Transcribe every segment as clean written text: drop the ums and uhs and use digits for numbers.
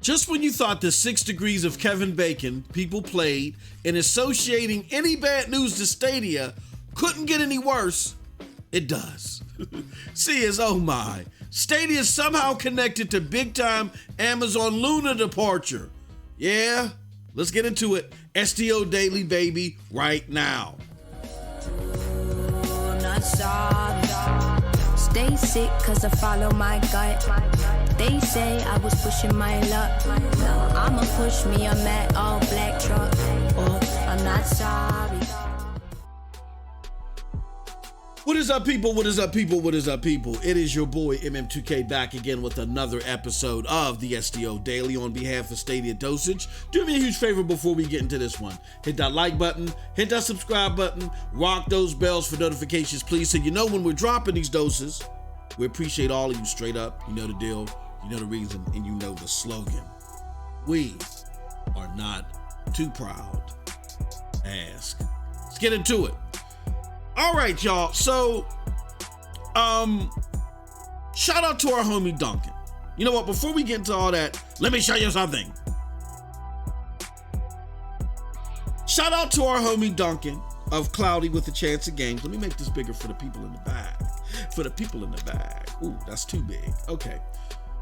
Just when you thought the 6 degrees of Kevin Bacon people played in associating any bad news to Stadia couldn't get any worse, it does. See as oh my, Stadia is somehow connected to big time Amazon Luna departure. Yeah, let's get into it. STO Daily, baby, right now. Stay sick cause I follow my gut. They say I was pushing my luck. No, I'ma push me a matte all black truck. Oh, I'm not sorry. What is up, people? What is up, people? What is up, people? It is your boy MM2K back again with another episode of the STO Daily on behalf of Stadia Dosage. Do me a huge favor before we get into this one. Hit that like button, hit that subscribe button, rock those bells for notifications, please, so you know when we're dropping these doses. We appreciate all of you straight up. You know the deal, you know the reason, and you know the slogan. We are not too proud to ask. Let's get into it. All right, y'all. So, shout out to our homie Duncan. You know what? Before we get into all that, let me show you something. Shout out to our homie Duncan of Cloudy with a Chance of Games. Let me make this bigger for the people in the back. For the people in the back. Ooh, that's too big. Okay.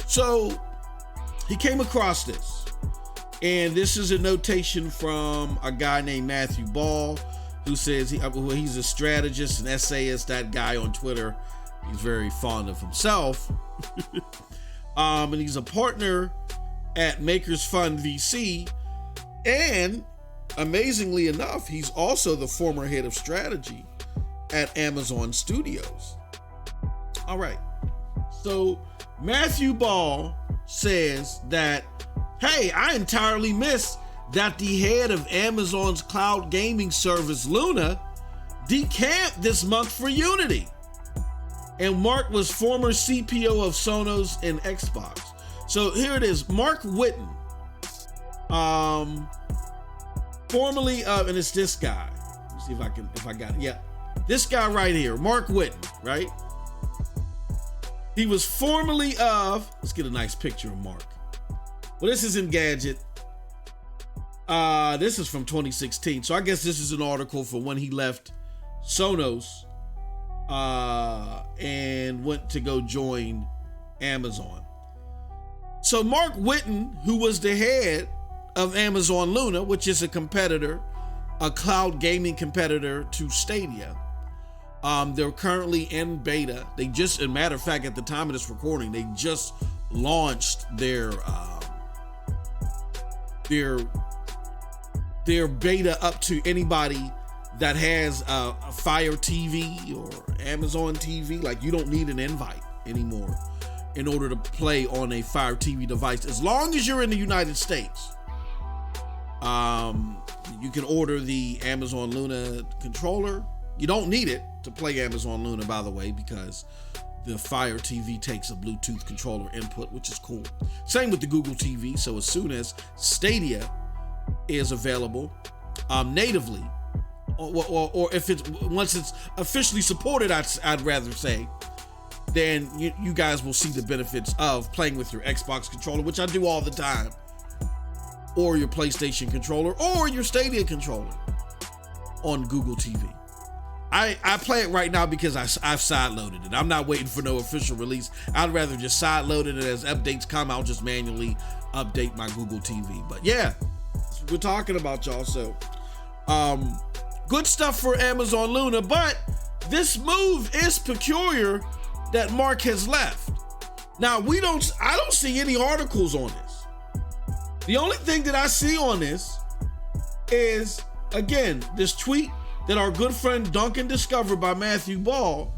So, he came across this. And this is a notation from a guy named Matthew Ball, who says he's a strategist and essayist, that guy on Twitter. He's very fond of himself. And he's a partner at Makers Fund VC. And amazingly enough, he's also the former head of strategy at Amazon Studios. All right. So Matthew Ball says that, hey, I entirely missed that the head of Amazon's cloud gaming service, Luna, decamped this month for Unity. And Mark was former CPO of Sonos and Xbox. So here it is, Mark Whitten, formerly of, and it's this guy. Let's see if I got it. Yeah, this guy right here, Mark Whitten, right? He was formerly of, let's get a nice picture of Mark. Well, this is Engadget. This is from 2016. So I guess this is an article for when he left Sonos and went to go join Amazon. So Mark Whitten, who was the head of Amazon Luna, which is a competitor, a cloud gaming competitor to Stadia. They're currently in beta. They just, as a matter of fact, at the time of this recording, they just launched their beta up to anybody that has a Fire TV or Amazon TV. Like, you don't need an invite anymore in order to play on a Fire TV device. As long as you're in the United States, you can order the Amazon Luna controller. You don't need it to play Amazon Luna, by the way, because the Fire TV takes a Bluetooth controller input, which is cool. Same with the Google TV. So as soon as Stadia is available natively, or if it's once it's officially supported, I'd rather say, then you guys will see the benefits of playing with your Xbox controller, which I do all the time, or your PlayStation controller, or your Stadia controller on Google TV. I play it right now because I've sideloaded it. I'm not waiting for no official release. I'd rather just sideload it, and as updates come, I'll just manually update my Google TV. But yeah, that's what we're talking about, y'all. So, good stuff for Amazon Luna, but this move is peculiar that Mark has left. Now, I don't see any articles on this. The only thing that I see on this is, again, this tweet that our good friend Duncan discovered by Matthew Ball.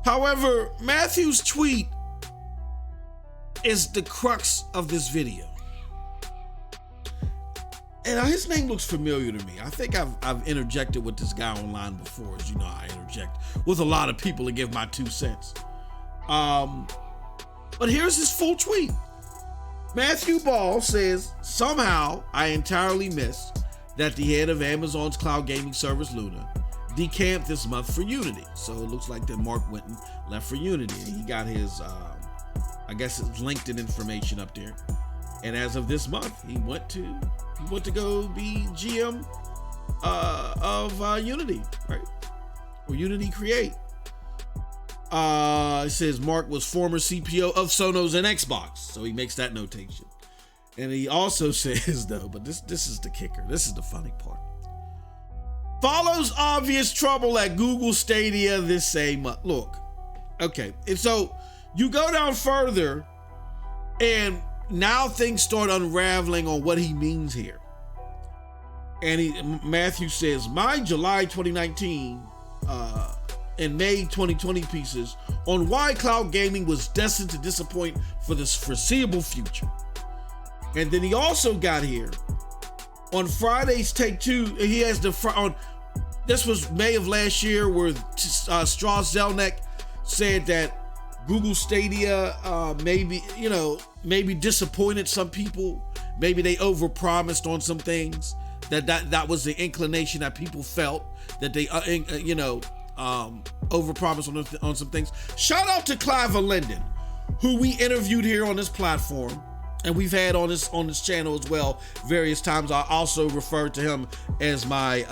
However, Matthew's tweet is the crux of this video. And his name looks familiar to me. I think I've interjected with this guy online before. As you know, I interject with a lot of people to give my 2 cents. But here's his full tweet. Matthew Ball says, somehow I entirely missed that the head of Amazon's cloud gaming service, Luna, decamped this month for Unity. So it looks like that Mark Whitten left for Unity. He got his I guess it's LinkedIn information up there. And as of this month, he went to go be GM of Unity, right? Or Unity Create. It says Mark was former CPO of Sonos and Xbox, so he makes that notation. And he also says, though, but this is the kicker. This is the funny part. Follows obvious trouble at Google Stadia this same month. Look, okay, and so you go down further, and now things start unraveling on what he means here. And Matthew says, my July 2019 and May 2020 pieces on why cloud gaming was destined to disappoint for the foreseeable future. And then he also got here on Friday's Take Two. He has this was May of last year, where Strauss Zelnick said that Google Stadia maybe disappointed some people. Maybe they overpromised on some things. That was the inclination that people felt, that they overpromised on some things. Shout out to Clive Linden, who we interviewed here on this platform, and we've had on this channel as well various times. I also refer to him as my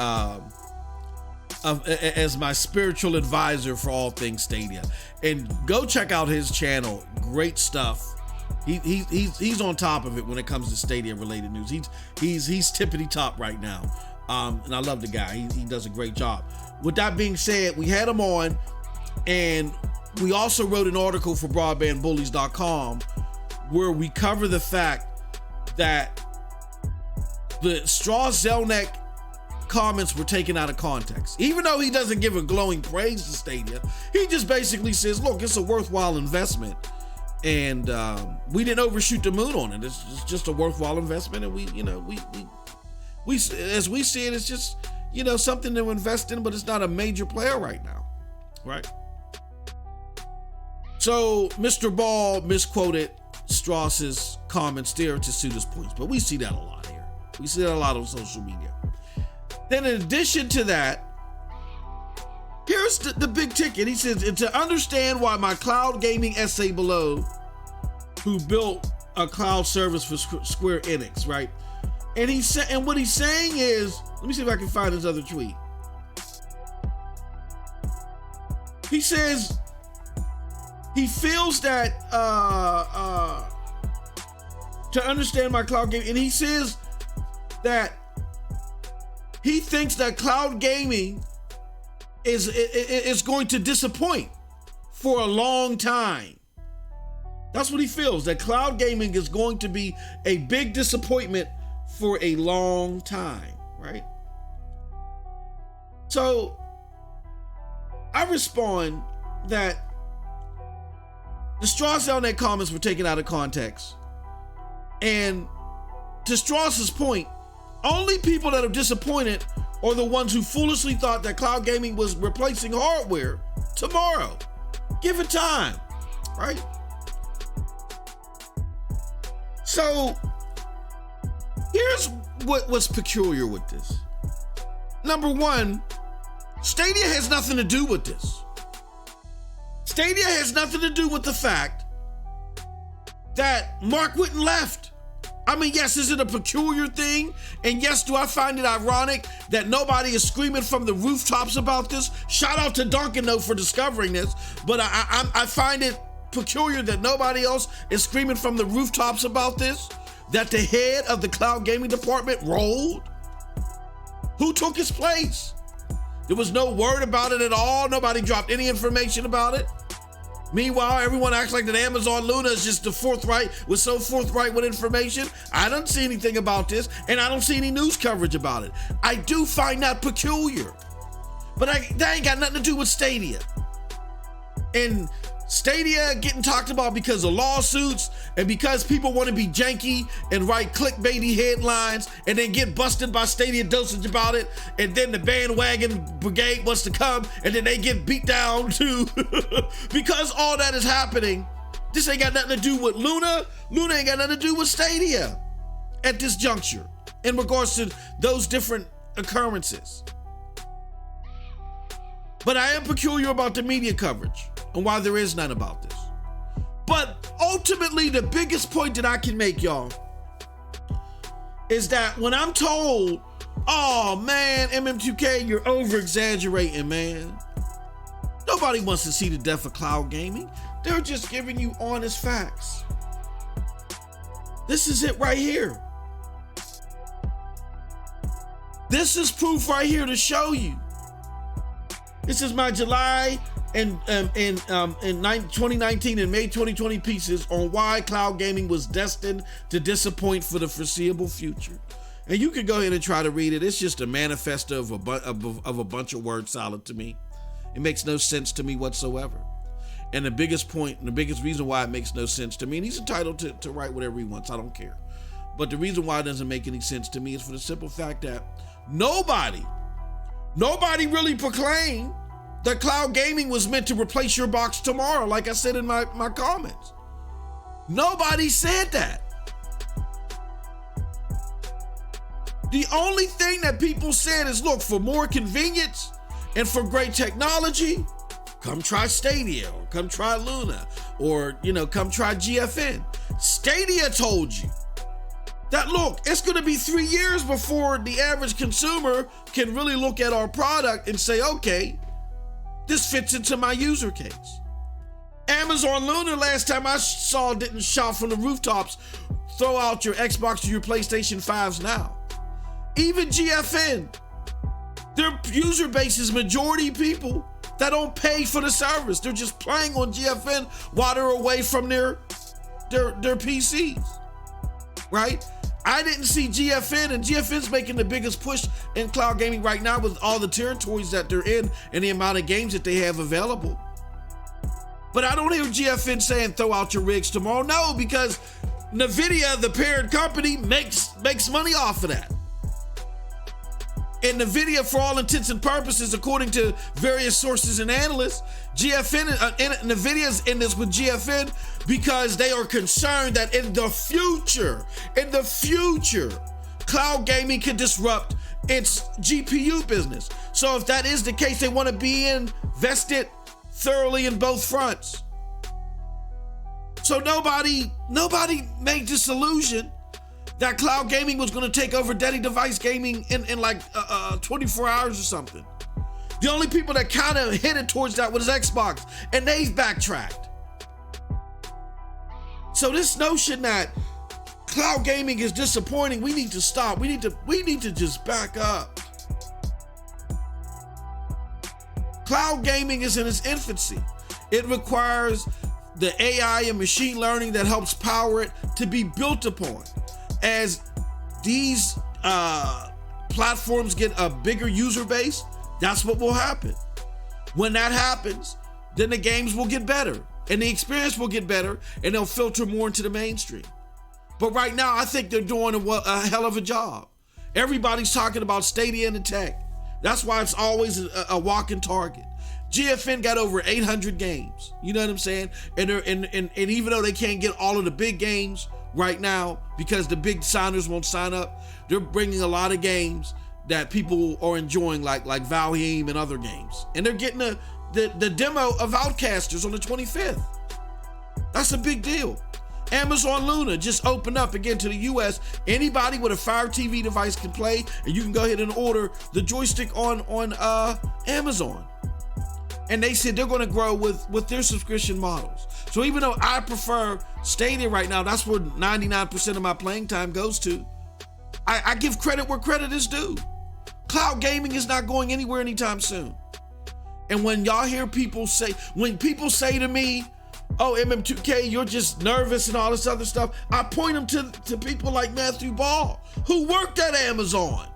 spiritual advisor for all things Stadia. And go check out his channel. Great stuff. He's on top of it when it comes to Stadia related news. He's tippity top right now. And I love the guy. He does a great job. With that being said, we had him on, and we also wrote an article for broadbandbullies.com where we cover the fact that the Strauss Zelnick comments were taken out of context. Even though he doesn't give a glowing praise to Stadia, he just basically says, look, it's a worthwhile investment, and we didn't overshoot the moon on it. It's just a worthwhile investment, and we as we see it, it's just something to invest in, but it's not a major player right now, right? So Mr. Ball misquoted Strauss's comments there to suit his points, but we see that a lot here. We see that a lot on social media. Then in addition to that, here's the big ticket. He says, and to understand why my cloud gaming essay below, who built a cloud service for Square Enix, right? And he said, and what he's saying is, let me see if I can find his other tweet. He says he feels that to understand my cloud gaming, and he says that he thinks that cloud gaming is going to disappoint for a long time. That's what he feels, that cloud gaming is going to be a big disappointment for a long time, right? So I respond that the Strauss Zelnick comments were taken out of context. And to Strauss's point, only people that are disappointed are the ones who foolishly thought that cloud gaming was replacing hardware tomorrow. Give it time, right? So here's what was peculiar with this. Number one, Stadia has nothing to do with this. Stadia has nothing to do with the fact that Mark Whitten left. I mean, yes, is it a peculiar thing? And yes, do I find it ironic that nobody is screaming from the rooftops about this? Shout out to Duncan, though, for discovering this. But I find it peculiar that nobody else is screaming from the rooftops about this, that the head of the cloud gaming department rolled. Who took his place? There was no word about it at all. Nobody dropped any information about it. Meanwhile, everyone acts like that Amazon Luna is just was so forthright with information. I don't see anything about this, and I don't see any news coverage about it. I do find that peculiar, but that ain't got nothing to do with Stadia. And Stadia getting talked about because of lawsuits and because people want to be janky and write clickbaity headlines and then get busted by Stadia Dosage about it, and then the bandwagon brigade wants to come and then they get beat down too. Because all that is happening, this ain't got nothing to do with Luna. Luna ain't got nothing to do with Stadia at this juncture in regards to those different occurrences. But I am peculiar about the media coverage and why there is none about this. But ultimately, the biggest point that I can make, y'all, is that when I'm told, oh man, MM2K, you're over exaggerating, man. Nobody wants to see the death of cloud gaming. They're just giving you honest facts. This is it right here. This is proof right here to show you. This is my July and 2019 and May 2020 pieces on why cloud gaming was destined to disappoint for the foreseeable future. And you can go ahead and try to read it. It's just a manifesto of a bunch of word salad to me. It makes no sense to me whatsoever. And the biggest point and the biggest reason why it makes no sense to me, and he's entitled to write whatever he wants, I don't care. But the reason why it doesn't make any sense to me is for the simple fact that nobody really proclaimed that cloud gaming was meant to replace your box tomorrow, like I said in my comments. Nobody said that. The only thing that people said is, look, for more convenience and for great technology, come try Stadia, or come try Luna, or, come try GFN. Stadia told you that, look, it's going to be 3 years before the average consumer can really look at our product and say, okay, this fits into my user case. Amazon Luna, last time I saw, didn't shout from the rooftops, throw out your Xbox or your PlayStation 5s now. Even GFN, their user base is majority people that don't pay for the service. They're just playing on GFN while they're away from their PCs, right? I didn't see GFN, and GFN's making the biggest push in cloud gaming right now with all the territories that they're in and the amount of games that they have available. But I don't hear GFN saying throw out your rigs tomorrow. No, because NVIDIA, the parent company, makes money off of that. And NVIDIA, for all intents and purposes, according to various sources and analysts, NVIDIA's in this with GFN because they are concerned that in the future, cloud gaming could disrupt its GPU business. So if that is the case, they want to be invested thoroughly in both fronts. So nobody made this illusion that cloud gaming was going to take over daddy device gaming in like 24 hours or something. The only people that kind of headed towards that was Xbox, and they've backtracked. So this notion that cloud gaming is disappointing, we need to stop. We need to just back up. Cloud gaming is in its infancy. It requires the AI and machine learning that helps power it to be built upon. As these platforms get a bigger user base, that's what will happen. When that happens, then the games will get better and the experience will get better and they'll filter more into the mainstream. But right now, I think they're doing a hell of a job. Everybody's talking about Stadia and the tech. That's why it's always a walking target. GFN got over 800 games. You know what I'm saying? And even though they can't get all of the big games right now because the big signers won't sign up, they're bringing a lot of games that people are enjoying, like Valheim and other games. And they're getting the demo of Outcasters on the 25th. That's a big deal. Amazon Luna just opened up again to the US. Anybody with a Fire TV device can play, and you can go ahead and order the joystick on Amazon. And they said they're going to grow with their subscription models. So even though I prefer Stadia right now, that's where 99% of my playing time goes to. I give credit where credit is due. Cloud gaming is not going anywhere anytime soon. And when y'all hear people say to me, oh, MM2K, you're just nervous and all this other stuff, I point them to people like Matthew Ball, who worked at Amazon.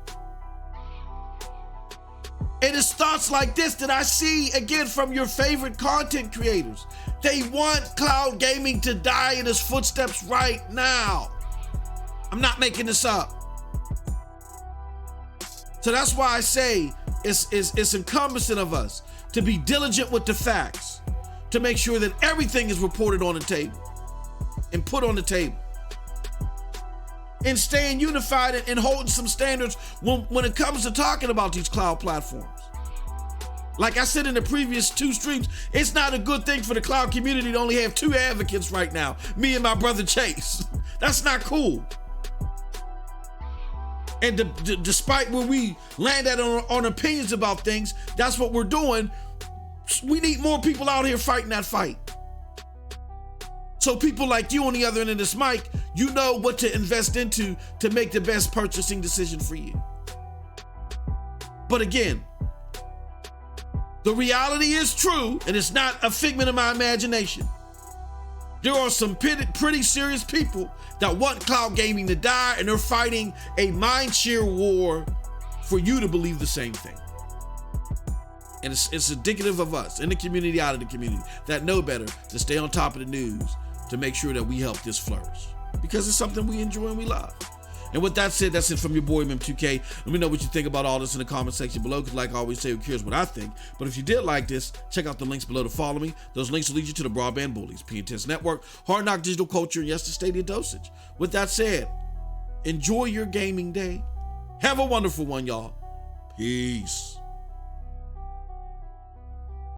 And it's thoughts like this that I see, again, from your favorite content creators. They want cloud gaming to die in its footsteps right now. I'm not making this up. So that's why I say it's incumbent of us to be diligent with the facts, to make sure that everything is reported on the table and put on the table. And staying unified and holding some standards when it comes to talking about these cloud platforms. Like I said in the previous 2 streams, it's not a good thing for the cloud community to only have 2 advocates right now, me and my brother Chase. That's not cool. And despite where we land at on opinions about things, that's what we're doing. We need more people out here fighting that fight. So people like you on the other end of this mic, you know what to invest into to make the best purchasing decision for you. But again, the reality is true, and it's not a figment of my imagination. There are some pretty serious people that want cloud gaming to die, and they're fighting a mindshare war for you to believe the same thing. And it's indicative of us in the community, out of the community, that know better to stay on top of the news to make sure that we help this flourish, because it's something we enjoy and we love. And with that said, that's it from your boy Mem2K. Let me know what you think about all this in the comment section below, because like I always say, who cares what I think? But if you did like this, check out the links below to follow me. Those links will lead you to the Broadband Bullies, P-Intense Network, Hard Knock Digital Culture, and yes, the Stadia Dosage. With that said, enjoy your gaming day. Have a wonderful one, y'all. Peace.